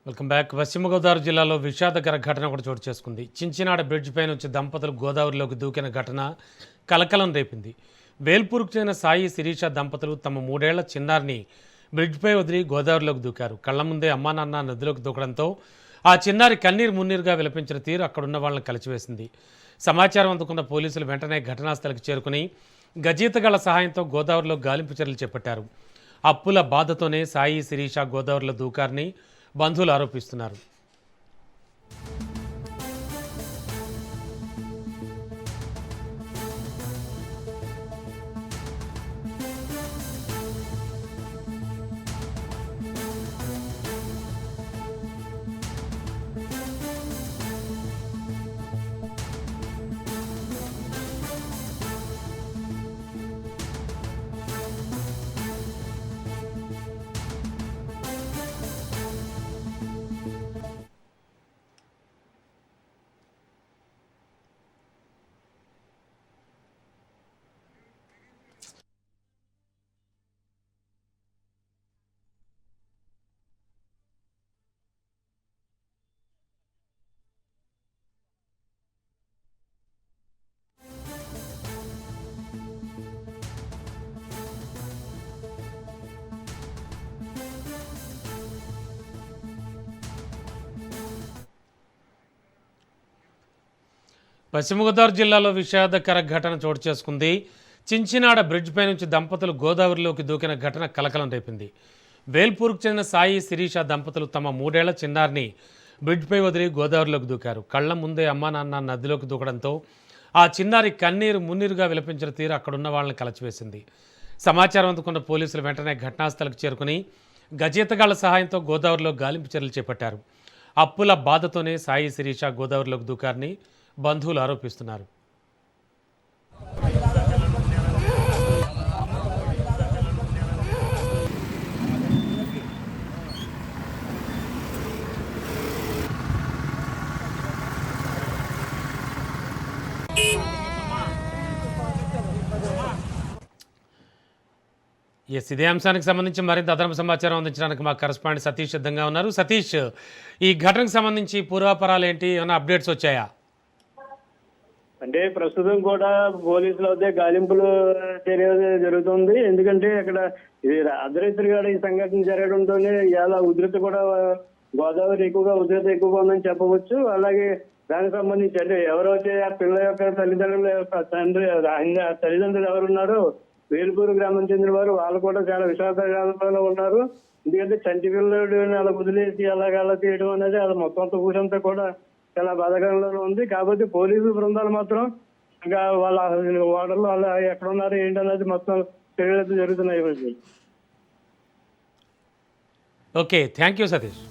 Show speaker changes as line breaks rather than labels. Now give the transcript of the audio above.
Welcome back. పశ్చిమ గోదావరి జిల్లాలో విషాదకర ఘటన ఒకటి చోటు చేసుకుంది. చించినాడ బ్రిడ్జ్ పై నుంచి దంపతులు గోదావరిలోకి దూకిన ఘటన కలకలం రేపింది. వేల్పూర్కు చెందిన సాయి శిరీష దంపతులు తమ 3 ఏళ్ల చిన్నారిని బ్రిడ్జ్పై వదిలి గోదావరిలోకి దూకారు. కళ్ల ముందే అమ్మా నాన్న నదిలోకి దూకడంతో ఆ చిన్నారి కన్నీరు మున్నీరుగా విలపించిన తీరు అక్కడున్న వాళ్ళని కలిచివేసింది. సమాచారం అందుకున్న పోలీసులు వెంటనే ఘటనా స్థలికి చేరుకుని గజీతగాళ్ల సహాయంతో గోదావరిలో గాలింపు చర్యలు చేపట్టారు. అప్పుల బాధతోనే సాయి శిరీష గోదావరిలో దూకారని బంధువులు ఆరోపిస్తున్నారు. పశ్చిమ గోదావరి జిల్లాలో విషాదకర ఘటన చోటు చేసుకుంది. చించినాడ బ్రిడ్జ్ పై నుంచి దంపతులు గోదావరిలోకి దూకిన ఘటన కలకలం రేపింది. వేల్పూర్కు చెందిన సాయి శిరీష దంపతులు తమ 3 ఏళ్ల చిన్నారిని బ్రిడ్జ్పై వదిలి గోదావరిలోకి దూకారు. కళ్ల ముందే అమ్మా నాన్న నదిలోకి దూకడంతో ఆ చిన్నారి కన్నీరు మున్నీరుగా విలపించిన తీరు అక్కడున్న వాళ్ళని కలచివేసింది. సమాచారం అందుకున్న పోలీసులు వెంటనే ఘటనాస్థలికి చేరుకుని గజేతగాళ్ల సహాయంతో గోదావరిలో గాలింపు చర్యలు చేపట్టారు. అప్పుల బాధతోనే సాయి శిరీష గోదావరిలోకి దూకారని బంధువులు ఆరోపిస్తున్నారు. ఇదే అంశానికి సంబంధించి మరింత అదనపు సమాచారం అందించడానికి మా కరెస్పాండెంట్ సతీష్ సిద్ధంగా ఉన్నారు. సతీష్, ఈ ఘటనకు సంబంధించి పూర్వాపరాలు ఏంటి, ఏమైనా అప్డేట్స్ వచ్చాయా?
అంటే ప్రస్తుతం కూడా పోలీసుల వద్ద గాలింపులు చర్య జరుగుతుంది. ఎందుకంటే ఇక్కడ ఇది అర్ధరాత్రిగా ఈ సంఘటన జరగడంతోనే ఇలా ఉధృతి కూడా గోదావరి ఉధృతి ఎక్కువగా ఉందని చెప్పవచ్చు. అలాగే దానికి సంబంధించి అంటే ఎవరైతే ఆ పిల్ల యొక్క తల్లిదండ్రులు ఎవరున్నారో వేలుపూరు గ్రామం చెందిన వారు వాళ్ళు కూడా చాలా విషాదగాథలో ఉన్నారు. ఎందుకంటే చంటి పిల్లడు అలా వదిలేసి అలా చేయడం అనేది అది మొత్తం ఊరంతా కూడా చాలా బాధాకరంలో ఉంది. కాబట్టి పోలీసు బృందాలు మాత్రం ఇంకా వాళ్ళ ఓడర్లు వాళ్ళ ఎక్కడ ఉన్నారు ఏంటి అనేది మొత్తం చర్యలు జరుగుతున్నాయి.
Okay, thank you Satish.